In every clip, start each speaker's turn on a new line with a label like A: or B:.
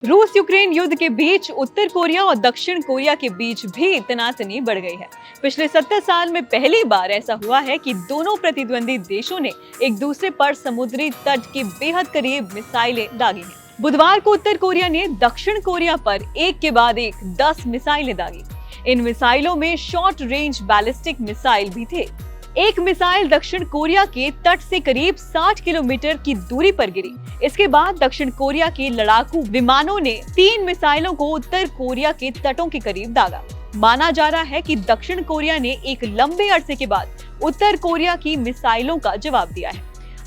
A: रूस यूक्रेन युद्ध के बीच उत्तर कोरिया और दक्षिण कोरिया के बीच भी तनातनी बढ़ गई है। पिछले 70 साल में पहली बार ऐसा हुआ है कि दोनों प्रतिद्वंदी देशों ने एक दूसरे पर समुद्री तट के बेहद करीब मिसाइलें दागी हैं। बुधवार को उत्तर कोरिया ने दक्षिण कोरिया पर एक के बाद एक 10 मिसाइलें दागी। इन मिसाइलों में शॉर्ट रेंज बैलिस्टिक मिसाइल भी थे। एक मिसाइल दक्षिण कोरिया के तट से करीब 60 किलोमीटर की दूरी पर गिरी। इसके बाद दक्षिण कोरिया के लड़ाकू विमानों ने 3 मिसाइलों को उत्तर कोरिया के तटों के करीब दागा। माना जा रहा है कि दक्षिण कोरिया ने एक लंबे अरसे के बाद उत्तर कोरिया की मिसाइलों का जवाब दिया है।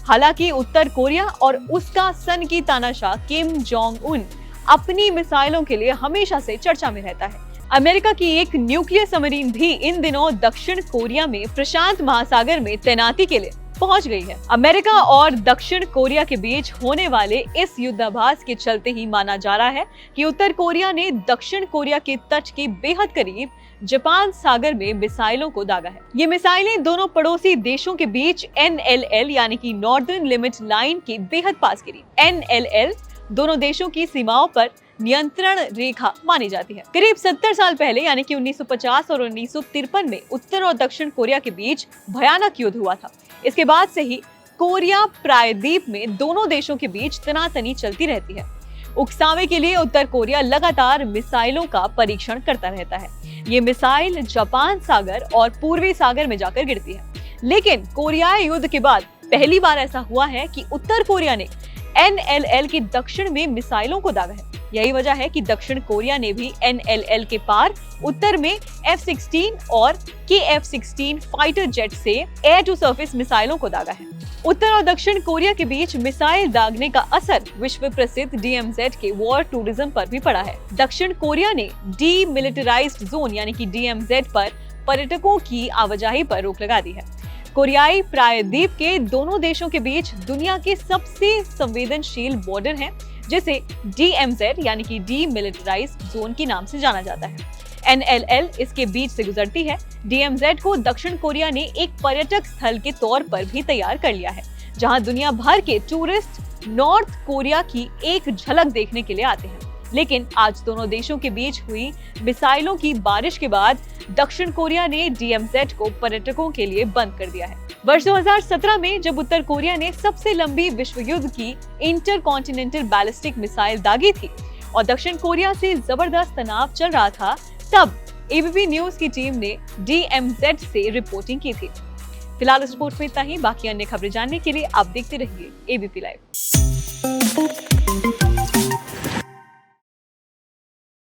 A: हालांकि उत्तर कोरिया और उसका सन की तानाशाह किम जोंग उन अपनी मिसाइलों के लिए हमेशा से चर्चा में रहता है। अमेरिका की एक न्यूक्लियर सबमरीन भी इन दिनों दक्षिण कोरिया में प्रशांत महासागर में तैनाती के लिए पहुंच गई है। अमेरिका और दक्षिण कोरिया के बीच होने वाले इस युद्धाभ्यास के चलते ही माना जा रहा है कि उत्तर कोरिया ने दक्षिण कोरिया के तट के बेहद करीब जापान सागर में मिसाइलों को दागा है। ये मिसाइलें दोनों पड़ोसी देशों के बीच NLL यानी कि नॉर्दर्न लिमिट लाइन के बेहद पास गिरी। NLL दोनों देशों की सीमाओं पर नियंत्रण रेखा मानी जाती है। करीब 70 साल पहले यानी कि 1950 और 1953 में उत्तर और दक्षिण कोरिया के बीच भयानक युद्ध हुआ था। इसके बाद से ही कोरिया प्रायद्वीप में दोनों देशों के बीच तनातनी चलती रहती है। उकसावे के लिए उत्तर कोरिया लगातार मिसाइलों का परीक्षण करता रहता है। ये मिसाइल जापान सागर और पूर्वी सागर में जाकर गिरती है। लेकिन कोरियाई युद्ध के बाद पहली बार ऐसा हुआ है कि उत्तर कोरिया ने NLL के दक्षिण में मिसाइलों को दागा है। यही वजह है कि दक्षिण कोरिया ने भी NLL के पार उत्तर में F-16 और KF-16 फाइटर जेट से एयर टू सरफेस मिसाइलों को दागा है। उत्तर और दक्षिण कोरिया के बीच मिसाइल दागने का असर विश्व प्रसिद्ध DMZ के वॉर टूरिज्म पर भी पड़ा है। दक्षिण कोरिया ने डीमिलिटराइज्ड जोन यानी कि DMZ पर पर्यटकों की आवाजाही पर रोक लगा दी है। कोरियाई प्रायद्वीप के दोनों देशों के बीच दुनिया के सबसे संवेदनशील बॉर्डर है, जिसे DMZ यानी कि डीमिलिटराइज्ड जोन के नाम से जाना जाता है। NLL इसके बीच से गुजरती है। DMZ को दक्षिण कोरिया ने एक पर्यटक स्थल के तौर पर भी तैयार कर लिया है, जहां दुनिया भर के टूरिस्ट नॉर्थ कोरिया की एक झलक देखने के लिए आते हैं। लेकिन आज दोनों देशों के बीच हुई मिसाइलों की बारिश के बाद दक्षिण कोरिया ने DMZ को पर्यटकों के लिए बंद कर दिया है। वर्ष 2017 में जब उत्तर कोरिया ने सबसे लंबी विश्व युद्ध की इंटरकॉन्टिनेंटल बैलिस्टिक मिसाइल दागी थी और दक्षिण कोरिया से जबरदस्त तनाव चल रहा था, तब ABP न्यूज की टीम ने DMZ से रिपोर्टिंग की थी। फिलहाल इस रिपोर्ट में इतना ही। बाकी अन्य खबरें जानने के लिए आप देखते रहिए ABP लाइव।